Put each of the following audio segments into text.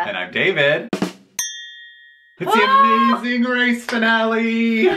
And I'm David. It's the amazing race finale.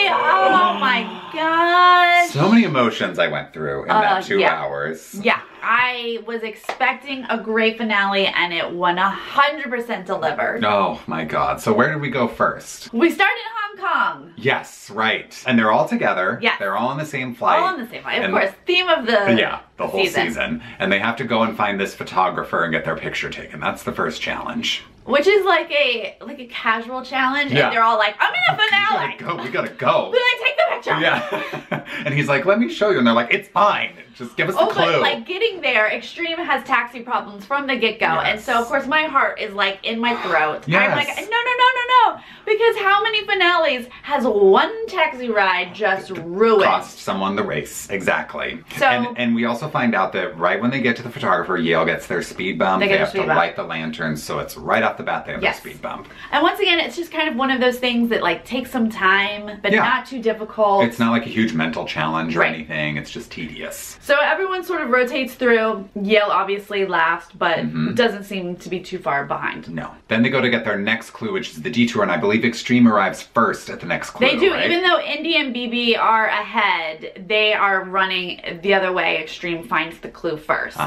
Oh my gosh. So many emotions I went through in that 2 hours. Yeah, I was expecting a great finale and it 100% delivered. Oh my God. So where did we go first? We started in Hong Kong. Yes, right. And they're all together. Yes. They're all on the same flight. All on the same flight, of course. Theme of the whole season. And they have to go and find this photographer and get their picture taken. That's the first challenge. Which is like a casual challenge, and they're all like, I'm in a finale. We gotta go. But like, take the picture. Yeah. And he's like, let me show you. And they're like, it's fine. Just give us the clue. But like getting there, Extreme has taxi problems from the get-go. Yes. And so of course my heart is like in my throat. Yes. I'm like, no. Because how many finales has one taxi ride just ruined? Cost someone the race. Exactly. So, and we also find out that right when they get to the photographer, Yale gets their speed bump. They have to light the lanterns, so it's right off the bat they have their speed bump. And once again, it's just kind of one of those things that like takes some time, but not too difficult. It's not like a huge mental challenge or anything. It's just tedious. So everyone sort of rotates through. Yale obviously last, but doesn't seem to be too far behind. No. Then they go to get their next clue, which is the detour, and I believe Extreme arrives first at the next clue. They do. Right? Even though Indy and BB are ahead, they are running the other way. Extreme finds the clue first.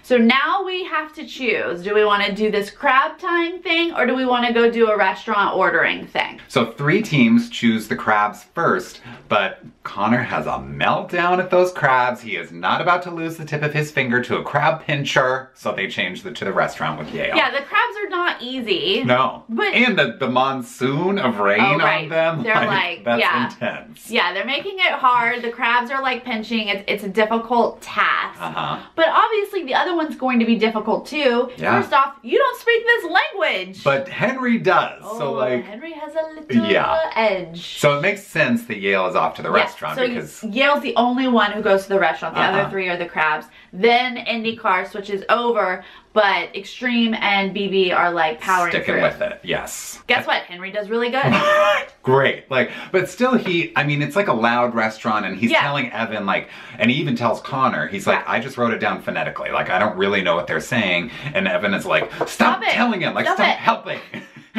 So now we have to choose. Do we want to do this crab time thing, or do we want to go do a restaurant ordering thing? So 3 teams choose the crabs first, but Connor has a meltdown at those crabs. He is not about to lose the tip of his finger to a crab pincher, so they change to the restaurant with Yale. Yeah, the crabs are not easy. No. But and the monsoon of rain on them. They're like that's intense. Yeah, they're making it hard. The crabs are like pinching. It's a difficult task. But obviously the other one's going to be difficult too. Yeah. First off, you don't speak this language. But Henry does. So like Henry has a little edge. So it makes sense that Yale is off to the restaurant because Yale's the only one who goes to the restaurant. The other 3 are the crabs. Then IndyCar switches over, but Extreme and BB are like powering sticking through. with it. Yes. Guess what? Henry does really good. Great. But still I mean, it's like a loud restaurant and he's telling Evan and he even tells Connor, he's like, I just wrote it down phonetically. Like, I don't really know what they're saying. And Evan is like, stop telling him. Like, stop helping.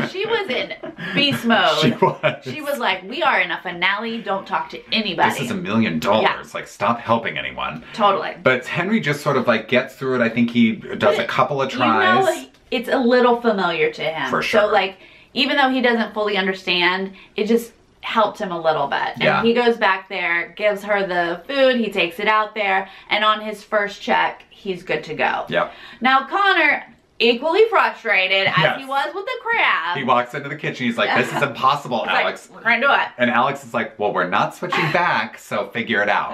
She was in beast mode. She was. She was like, we are in a finale, don't talk to anybody. This is $1 million. Like, stop helping anyone. Totally. But Henry just sort of gets through it. I think he does a couple of tries. You know, it's a little familiar to him. For sure. So even though he doesn't fully understand, it just helped him a little bit. And he goes back there, gives her the food, he takes it out there, and on his first check, he's good to go. Yep. Now Connor, equally frustrated as he was with the crab. He walks into the kitchen, he's like, this is impossible, Alex. We're gonna do it. And Alex is like, well, we're not switching back, so figure it out.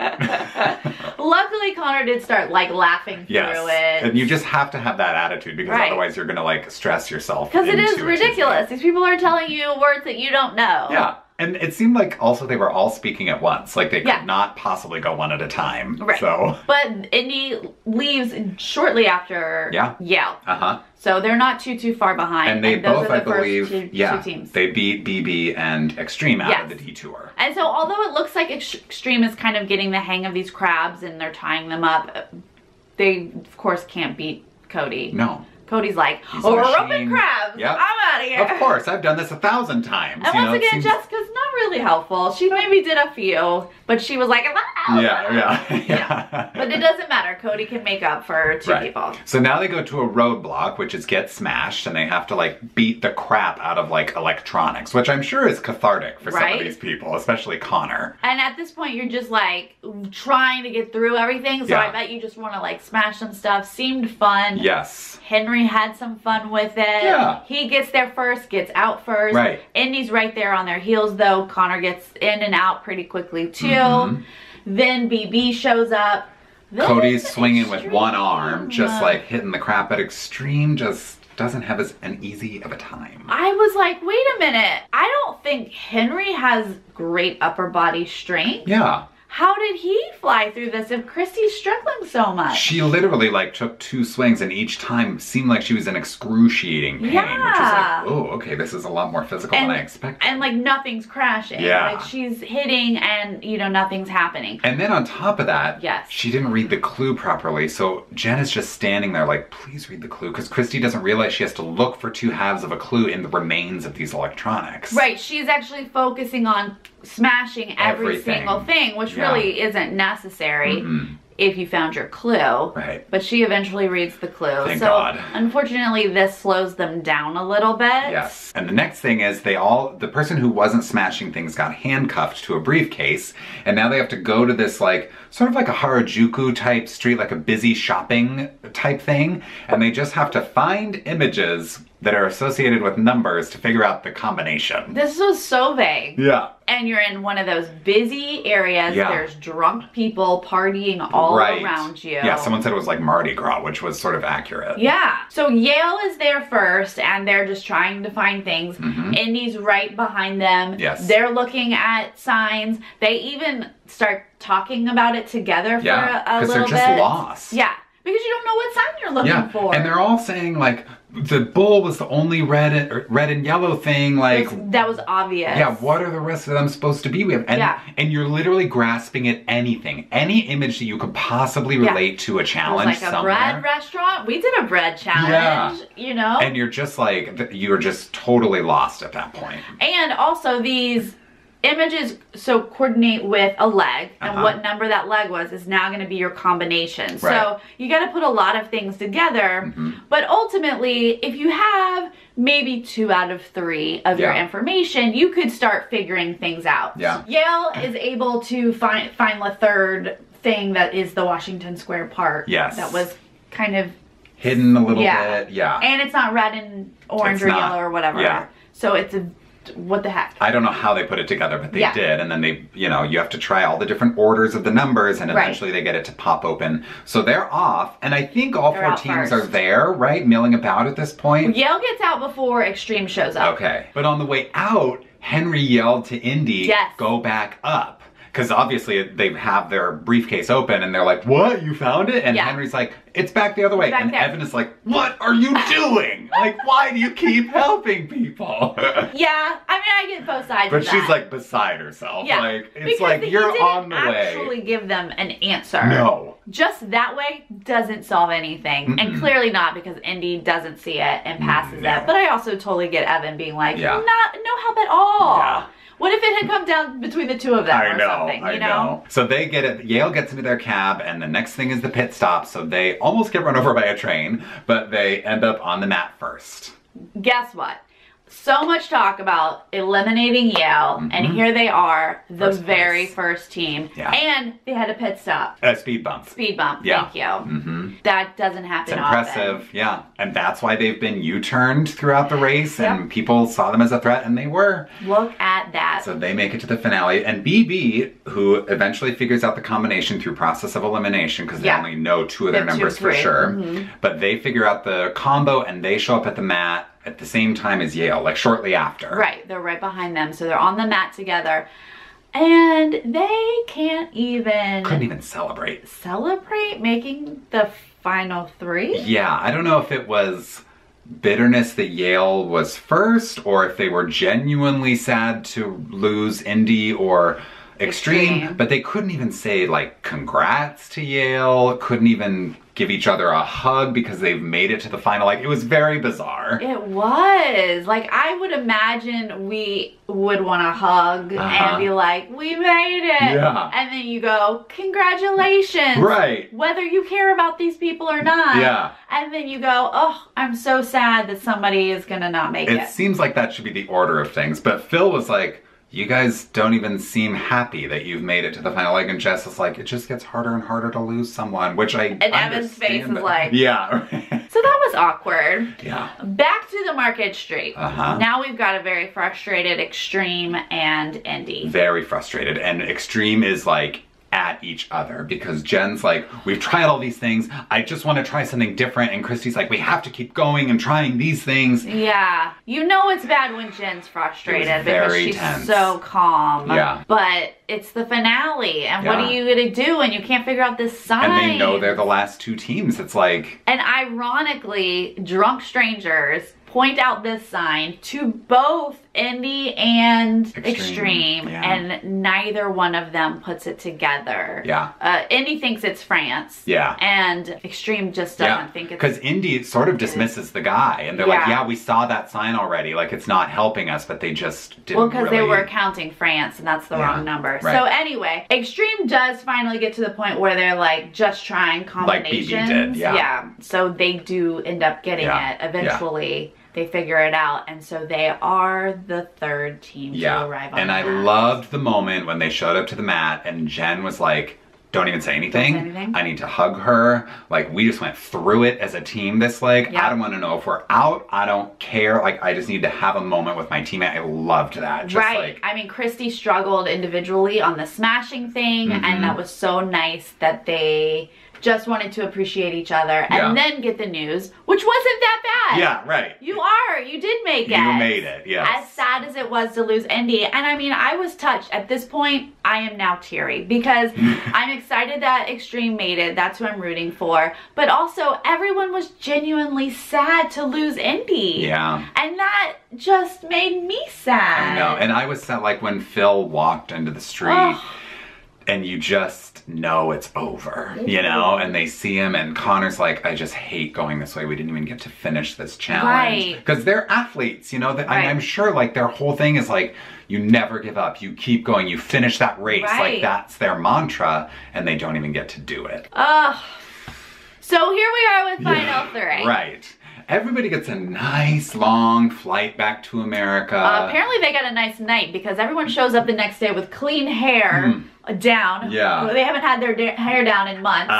Luckily, Connor did start laughing through it. And you just have to have that attitude because otherwise you're gonna stress yourself. Because it is ridiculous. These people are telling you words that you don't know. Yeah. And it seemed like also they were all speaking at once. Like they could not possibly go one at a time. Right. So. But Indy leaves shortly after Yale. So they're not too far behind. And they both, I believe, two teams. they beat BB and Extreme out of the detour. And so although it looks like Extreme is kind of getting the hang of these crabs and they're tying them up, they of course can't beat Cody. No. Cody's like, we're roping crabs. Yep. I'm out of here. Of course, I've done this 1,000 times. And once again, Jessica's not really helpful. She maybe did a few, but she was like, yeah. But it doesn't matter. Cody can make up for 2 people. So now they go to a roadblock, which is get smashed, and they have to beat the crap out of electronics, which I'm sure is cathartic for some of these people, especially Connor. And at this point, you're just trying to get through everything. So I bet you just want to smash some stuff. Seemed fun. Yes. Henry had some fun with it. Yeah. He gets there first, gets out first. Right. Indy's right there on their heels though. Connor gets in and out pretty quickly too. Then BB shows up. Cody's swinging with one arm, just hitting the crap, but Extreme just doesn't have an easy of a time. I was like, wait a minute. I don't think Henry has great upper body strength. Yeah. how did he fly through this if Christy's struggling so much? She literally like took 2 swings and each time seemed like she was in excruciating pain, which is like, oh, okay, this is a lot more physical than I expected. And like nothing's crashing. Yeah. Like she's hitting and you know, nothing's happening. And then on top of that, yes, she didn't read the clue properly. So Jen is just standing there like, please read the clue, because Christy doesn't realize she has to look for 2 halves of a clue in the remains of these electronics. Right, she's actually focusing on smashing every single thing, which really isn't necessary if you found your clue. Right. But she eventually reads the clue. Thank God. Unfortunately, this slows them down a little bit. Yes. And the next thing is the person who wasn't smashing things got handcuffed to a briefcase, and now they have to go to this like, sort of like a Harajuku type street, like a busy shopping type thing, and they just have to find images that are associated with numbers to figure out the combination. This was so vague. Yeah. And you're in one of those busy areas. Yeah. There's drunk people partying all around you. Yeah, someone said it was like Mardi Gras, which was sort of accurate. Yeah. So Yale is there first, and they're just trying to find things. Indy's right behind them. Yes. They're looking at signs. They even start talking about it together for a little bit. because they're just lost. Yeah. Because you don't know what sign you're looking for. And they're all saying like, the bull was the only red and yellow thing, like that was obvious. Yeah, what are the rest of them supposed to be with? And you're literally grasping at anything, any image that you could possibly relate to a challenge. It was like a bread restaurant. We did a bread challenge, you know. And you're just like, you're just totally lost at that point. And also these images coordinate with a leg, and what number that leg was is now going to be your combination. Right. So you got to put a lot of things together, but ultimately if you have maybe 2 out of 3 of your information, you could start figuring things out. Yeah. Yale is able to find the third thing that is the Washington Square part. Yes. That was kind of hidden a little bit. Yeah. And it's not red and orange or yellow or whatever. Yeah. So it's a, what the heck? I don't know how they put it together, but they did. And then they, you know, you have to try all the different orders of the numbers, and eventually they get it to pop open. So they're off, and I think all 4 teams are there, right? Milling about at this point. Yale gets out before Extreme shows up. Okay. But on the way out, Henry yelled to Indy, go back up. Because obviously they have their briefcase open and they're like, what? You found it? And Henry's like, it's back the other way. And Evan is like, what are you doing? Like, why do you keep helping people? Yeah, I mean, I get both sides but of that. she's like beside herself. Yeah. Like, it's like, you're on the way. He didn't actually give them an answer. No. Just that way doesn't solve anything. And clearly not, because Indy doesn't see it and passes it. But I also totally get Evan being like, no help at all. Yeah. What if it had come down between the 2 of them or something, you know? So they get it, Yale gets into their cab, and the next thing is the pit stop, so they almost get run over by a train, but they end up on the mat first. Guess what? So much talk about eliminating Yale, and here they are, the very first team. Yeah. And they had a pit stop. A speed bump. Speed bump, thank you. That doesn't happen often. It's impressive, yeah. And that's why they've been U-turned throughout the race, and people saw them as a threat, and they were. Look at that. So they make it to the finale, and BB, who eventually figures out the combination through process of elimination, because they only know 2 of their numbers for sure, but they figure out the combo, and they show up at the mat at the same time as Yale, like shortly after. Right, they're right behind them, so they're on the mat together, and they couldn't even celebrate making the final 3. Yeah, I don't know if it was bitterness that Yale was first, or if they were genuinely sad to lose Indy or Extreme, but they couldn't even say like congrats to Yale, couldn't even give each other a hug because they've made it to the final. Like, it was very bizarre. It was. Like, I would imagine we would want to hug and be like, we made it. Yeah. And then you go, congratulations. Right. Whether you care about these people or not. Yeah. And then you go, oh, I'm so sad that somebody is going to not make it. It seems like that should be the order of things. But Phil was like, you guys don't even seem happy that you've made it to the final. Like, and Jess is like, it just gets harder and harder to lose someone, which I understand. And Evan's face is like, yeah. So that was awkward. Yeah. Back to the Market Street. Now we've got a very frustrated Extreme and Indy. Very frustrated. And Extreme is like at each other because Jen's like, we've tried all these things. I just want to try something different. And Christy's like, we have to keep going and trying these things. Yeah. You know it's bad when Jen's frustrated because she's tense. so calm. Yeah. But it's the finale, and what are you gonna do when you can't figure out this sign? And they know they're the last two teams. It's like... And ironically, drunk strangers point out this sign to both Indy and Extreme, and neither one of them puts it together. Yeah. Indy thinks it's France. Yeah. And Extreme just doesn't think it's... Because Indy sort of dismisses the guy, and they're like, yeah, we saw that sign already. Like, it's not helping us, but they just didn't Well, because they were counting France, and that's the wrong number. Right. So anyway, Extreme does finally get to the point where they're like just trying combinations. Like BB did, yeah. So they do end up getting it eventually. They figure it out, and so they are the third team to arrive on the mat. And I loved the moment when they showed up to the mat, and Jen was like, don't even say anything. Don't say anything. I need to hug her. Like, we just went through it as a team this leg. Yep. I don't want to know if we're out. I don't care. Like, I just need to have a moment with my teammate. I loved that. Just right. I mean, Christy struggled individually on the smashing thing, and that was so nice that they just wanted to appreciate each other and then get the news, which wasn't that bad. Yeah, right. You did make it. You made it, yes. As sad as it was to lose Indy. And I mean, I was touched. At this point, I am now teary because I'm excited that Extreme made it. That's who I'm rooting for. But also, everyone was genuinely sad to lose Indy. Yeah. And that just made me sad. I know. And I was sad, like, when Phil walked into the street, and you just know it's over, you know? And they see him, and Connor's like, I just hate going this way. We didn't even get to finish this challenge. Because they're athletes, you know? I'm sure, like, their whole thing is like, you never give up. You keep going. You finish that race. Like, that's their mantra, and they don't even get to do it. So here we are with Final 3. Right. Everybody gets a nice long flight back to America. Apparently they got a nice night because everyone shows up the next day with clean hair down. Yeah. They haven't had their hair down in months.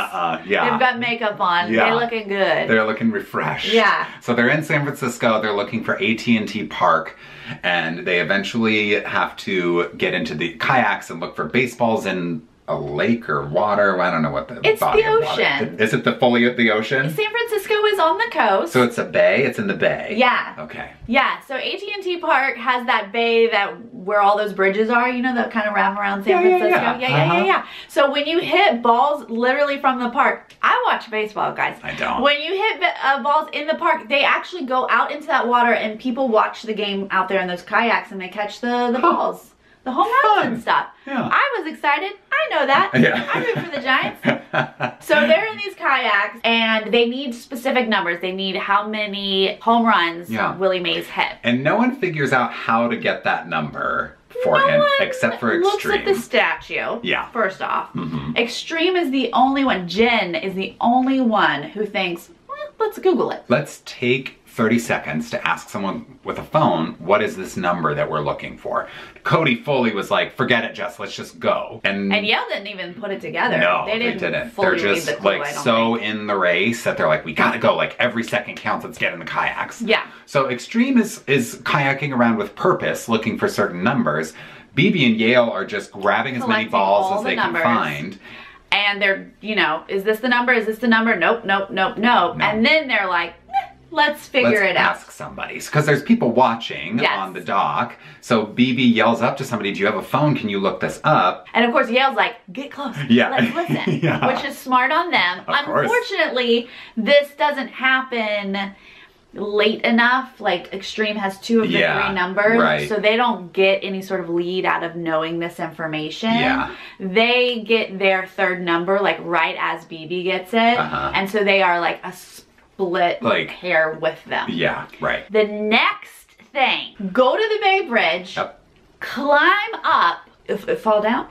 Yeah. They've got makeup on. Yeah. They're looking good. They're looking refreshed. Yeah. So they're in San Francisco. They're looking for AT&T Park. And they eventually have to get into the kayaks and look for baseballs in a lake or water. I don't know what the body of water. Is it fully the ocean? San Francisco is on the coast. So it's a bay? It's in the bay? Yeah. Okay. Yeah, so AT&T Park has that bay where all those bridges are, you know, that kind of wrap around San Francisco. Yeah. So when you hit balls literally from the park, I watch baseball, guys. I don't. When you hit balls in the park, they actually go out into that water and people watch the game out there in those kayaks and they catch the balls. The home runs and stuff. Yeah. I was excited. I know that. Yeah. I root for the Giants. So they're in these kayaks and they need specific numbers. They need how many home runs Willie Mays hit. And no one figures out how to get that number for him except for Extreme. Looks at the statue. Yeah. First off. Extreme is the only one. Jen is the only one who thinks, let's Google it. Let's take 30 seconds to ask someone with a phone, what is this number that we're looking for? Cody fully was like, forget it, Jess, let's just go. And Yale didn't even put it together. No, they didn't. They're just like so in the race that they're like, we gotta go. Like every second counts. Let's get in the kayaks. Yeah. So Extreme is kayaking around with purpose, looking for certain numbers. BB and Yale are just grabbing as many balls as they can find. And they're, you know, is this the number? Is this the number? Nope. And then they're like, let's figure it out. Let's ask somebody. Because there's people watching on the dock. So BB yells up to somebody, do you have a phone? Can you look this up? And of course Yale's like, get close. Yeah. Let's listen. Which is smart on them. Unfortunately, this doesn't happen late enough. Like Extreme has 2 of the 3 numbers. So they don't get any sort of lead out of knowing this information. They get their 3rd number like right as BB gets it. And so they are like a split hair with them. Yeah, right. The next thing, go to the Bay Bridge, climb up, fall down.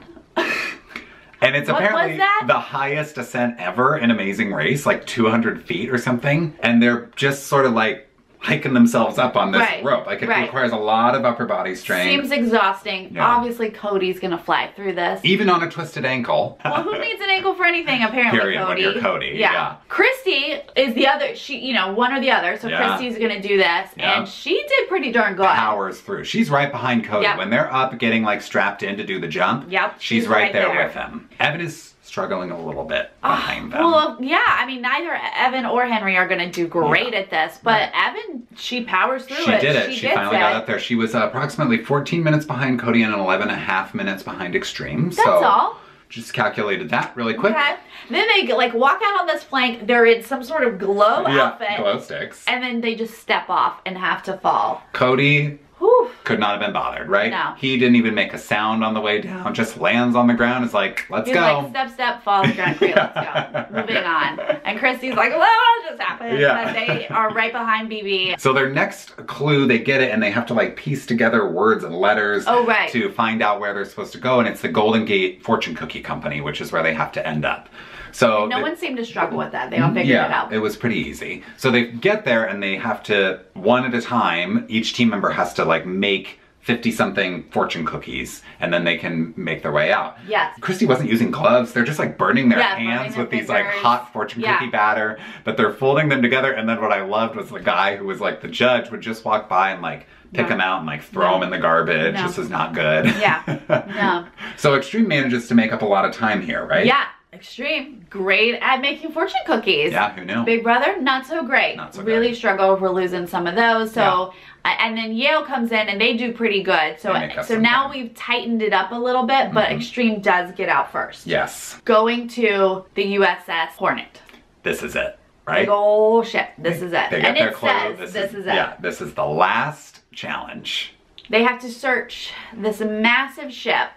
And it's apparently the highest ascent ever in Amazing Race, like 200 feet or something. And they're just sort of like hiking themselves up on this rope. Like it requires a lot of upper body strength. Seems exhausting. Yeah. Obviously Cody's gonna fly through this. Even on a twisted ankle. Well, who needs an ankle for anything apparently? Period, Cody. when you're Cody. Yeah. Christy is the other, she, you know, one or the other. So Christy's gonna do this and she did pretty darn good. Powers through. She's right behind Cody. When they're up getting like strapped in to do the jump, she's right there with him. Evan is struggling a little bit behind them. Well, yeah, I mean, neither Evan or Henry are going to do great at this, but Evan she powers through She it. did it. She finally got up there. She was approximately 14 minutes behind Cody and 11 and a half minutes behind Extreme. That's all. Just calculated that really quick. Okay. Then they like walk out on this plank. They're in some sort of glow outfit. Glow sticks. And then they just step off and have to fall. Cody Whew. could not have been bothered, right? No. He didn't even make a sound on the way down. Just lands on the ground. Is like, let's go. Like, step, step, falls, ground, great, let's go. Moving on. And Christy's like, well, what just happened? Yeah. But they are right behind BB. So their next clue, they get it and they have to like piece together words and letters to find out where they're supposed to go. And it's the Golden Gate Fortune Cookie Company, which is where they have to end up. So no one seemed to struggle with that. They all figured it out. It was pretty easy. So they get there and they have to, one at a time, each team member has to like make 50-something fortune cookies, and then they can make their way out. Yes. Christy wasn't using gloves. They're just like burning their hands burning with these fingers. like hot fortune cookie batter, but they're folding them together. And then what I loved was the guy who was like the judge would just walk by and like pick them out and like throw them in the garbage. This is not good. Yeah. No. So Extreme manages to make up a lot of time here, right? Yeah. Extreme, great at making fortune cookies. Yeah, who knew? Big Brother, not so great. Not so really good. struggle over losing some of those. So, and then Yale comes in and they do pretty good. So, now we've tightened it up a little bit, but Extreme does get out first. Yes. Going to the USS Hornet. This is it, right? Big ol' ship. This is it. They get And their it clue. says this is it. Yeah, this is the last challenge. They have to search this massive ship.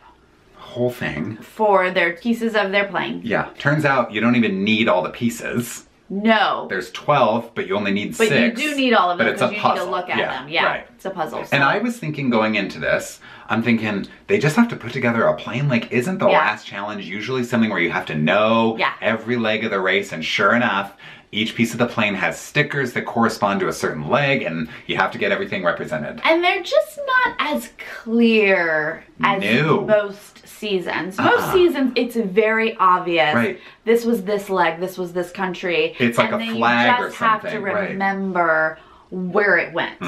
Whole thing. For their pieces of their plane. Yeah. Turns out you don't even need all the pieces. No. There's 12, but you only need 6. But you do need all of them because you need to look at them. Yeah, right. It's a puzzle. So. And I was thinking going into this, I'm thinking they just have to put together a plane. Like, isn't the last challenge usually something where you have to know every leg of the race? And sure enough, each piece of the plane has stickers that correspond to a certain leg, and you have to get everything represented. And they're just not as clear as most seasons. Most seasons, it's very obvious. Right. This was this leg, this was this country. It's like a flag or something. You just have to remember where it went.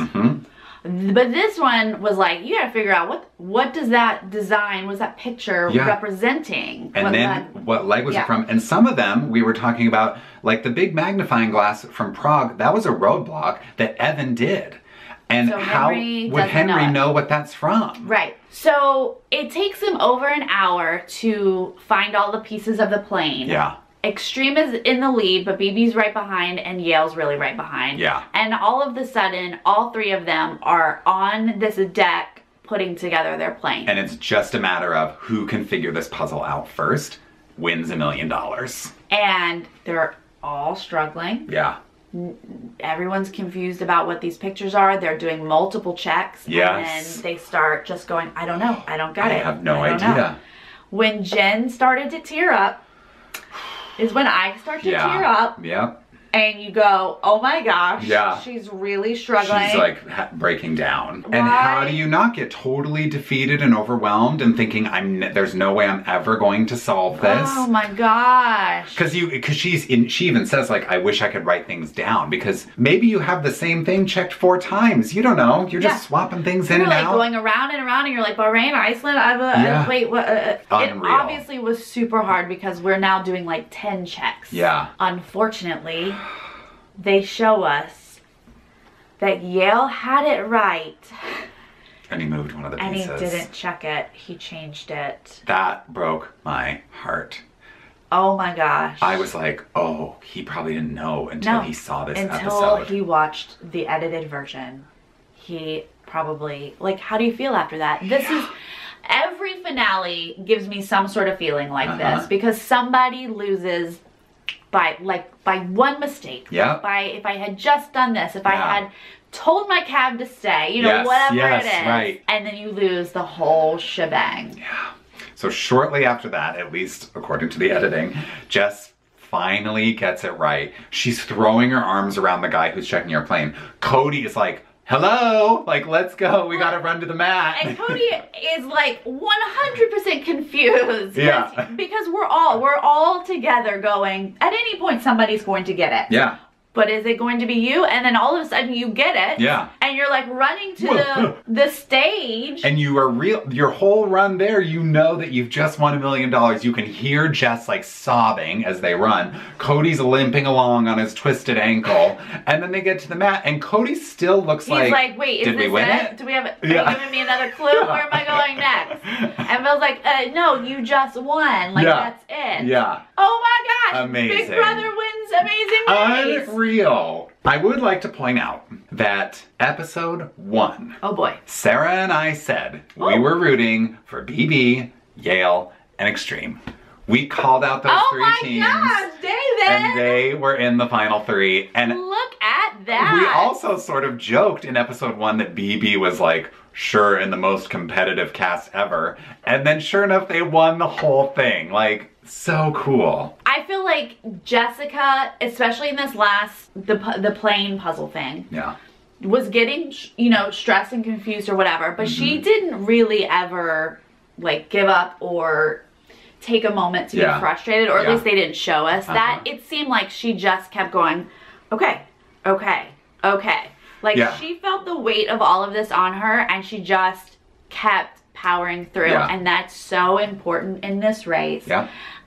But this one was like, you gotta figure out what does that design, what's that picture representing? And what leg was it from? And some of them we were talking about, like the big magnifying glass from Prague, that was a roadblock that Evan did. And so how would Henry know what that's from? Right. So it takes him over an hour to find all the pieces of the plane. Yeah. Extreme is in the lead, but BB's right behind and Yale's really right behind. Yeah. And all of a sudden, all three of them are on this deck putting together their plane. And it's just a matter of who can figure this puzzle out first wins $1 million. And they're all struggling. Yeah. Everyone's confused about what these pictures are. They're doing multiple checks. Yes. And then they start just going, I don't know. I don't got it. I have no idea. When Jen started to tear up is when I start to tear up. Yeah. And you go, oh my gosh. Yeah. She's really struggling. She's like breaking down. And how do you not get totally defeated and overwhelmed and thinking there's no way I'm ever going to solve this? Oh my gosh. Because she even says like, I wish I could write things down, because maybe you have the same thing checked 4 times. You don't know. You're just swapping things in and like out. Going around and around, and you're like, Bahrain, Iceland, wait, what? It obviously was super hard because we're now doing like 10 checks. Yeah. Unfortunately, they show us that Yale had it right. And he moved one of the pieces. And he didn't check it. He changed it. That broke my heart. Oh my gosh. I was like, oh, he probably didn't know until he saw this episode. Until he watched the edited version. He probably, like, how do you feel after that? This is, every finale gives me some sort of feeling like this, because somebody loses by one mistake. Yeah. If I had just done this, if I had told my cab to stay, whatever it is. Right. And then you lose the whole shebang. Yeah. So shortly after that, at least according to the editing, Jess finally gets it right. She's throwing her arms around the guy who's checking her plane. Cody is like, hello, like, let's go. We gotta run to the mat. And Cody is like 100% confused. Yeah. Because we're all together going, at any point somebody's going to get it. Yeah. But is it going to be you? And then all of a sudden you get it. Yeah. And and you're like running to the stage. And you are your whole run there, you know that you've just won $1 million. You can hear Jess like sobbing as they run. Cody's limping along on his twisted ankle. And then they get to the mat and Cody still looks He's like, wait, is did we this win it? Do we have, are you giving me another clue? Where am I going next? And Bill's like, no, you just won. Like, that's it. Yeah. Oh my gosh. Amazing. Big Brother wins Amazing Race. Unreal. I would like to point out that episode 1. Oh boy. Sarah and I said we were rooting for BB, Yale, and Extreme. We called out those 3 teams. Oh my gosh, David! And they were in the final 3. And look at that. we also sort of joked in episode 1 that BB was like, sure, in the most competitive cast ever. And then sure enough, they won the whole thing. Like, so cool. I feel like Jessica, especially in this last, the plane puzzle thing. Yeah. Was getting, you know, stressed and confused or whatever. But she didn't really ever, like, give up or take a moment to be frustrated, or at least they didn't show us that. It seemed like she just kept going, okay, okay, okay. Like, she felt the weight of all of this on her, and she just kept powering through. And that's so important in this race.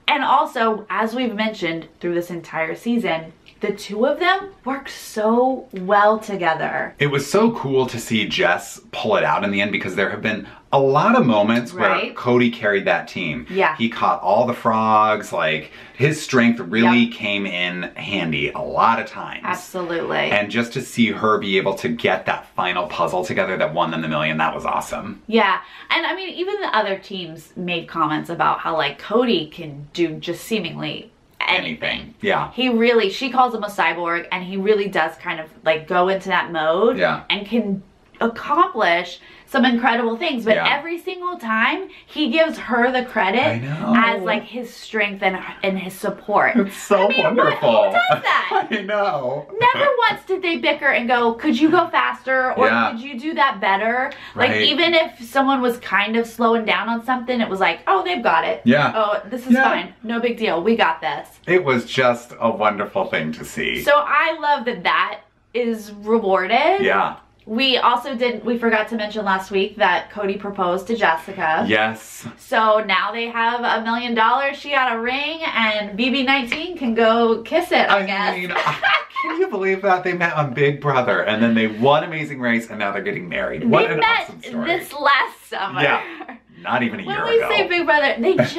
And also, as we've mentioned through this entire season, the two of them work so well together. It was so cool to see Jess pull it out in the end, because there have been a lot of moments where Cody carried that team. He caught all the frogs. Like, his strength really came in handy a lot of times. Absolutely. And just to see her be able to get that final puzzle together that won them the $1 million, that was awesome. Yeah. And I mean, even the other teams made comments about how, like, Cody can do just seemingly anything. Yeah. He really, she calls him a cyborg, and he really does kind of like go into that mode and can accomplish some incredible things. But every single time he gives her the credit as like his strength and his support. It's so wonderful. Who does that? I know. Never once did they bicker and go, could you go faster, or could you do that better? Like, even if someone was kind of slowing down on something, it was like, oh, they've got it. Oh, this is fine. No big deal. We got this. It was just a wonderful thing to see. So I love that that is rewarded. We also we forgot to mention last week that Cody proposed to Jessica. Yes. So now they have $1 million. She got a ring, and BB19 can go kiss it, I guess. Mean, can you believe that? They met on Big Brother, and then they won Amazing Race, and now they're getting married. What an awesome story. This last summer. Yeah. Not even a year ago. When we say Big Brother, they just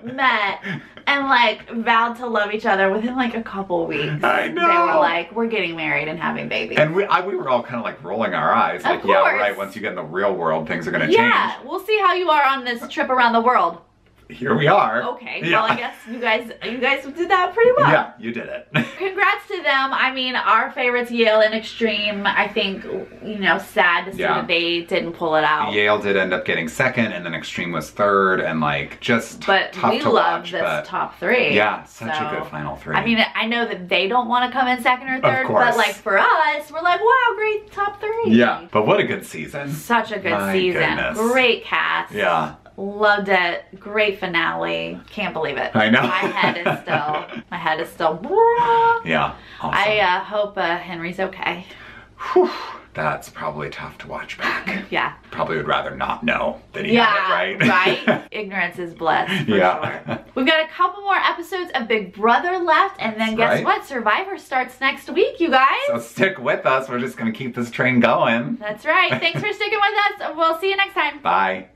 met and like vowed to love each other within like a couple weeks. I know. They were like, we're getting married and having babies. And we were all kind of like rolling our eyes. Like, yeah, right, once you get in the real world, things are going to change. Yeah, we'll see how you are on this trip around the world. Here we are. Okay, well, I guess you guys did that pretty well. Yeah, you did it. Congrats to them. I mean, our favorites, Yale and Extreme, I think, you know, sad to see that they didn't pull it out. Yale did end up getting second, and then Extreme was third, and like, just tough to watch. But we love this top 3. Yeah, such a good final 3. I mean, I know that they don't want to come in second or third, but like for us, we're like, wow, great top 3. Yeah, but what a good season. Such a good season. Goodness. Great cast. Yeah. Loved it. Great finale. Can't believe it. I know. My head is still. Yeah. Awesome. I hope Henry's okay. Whew. That's probably tough to watch back. Yeah. Probably would rather not know that he had it, right? Right? Ignorance is bliss, for sure. We've got a couple more episodes of Big Brother left, and then guess what? Survivor starts next week, you guys. So stick with us. We're just going to keep this train going. That's right. Thanks for sticking with us. We'll see you next time. Bye.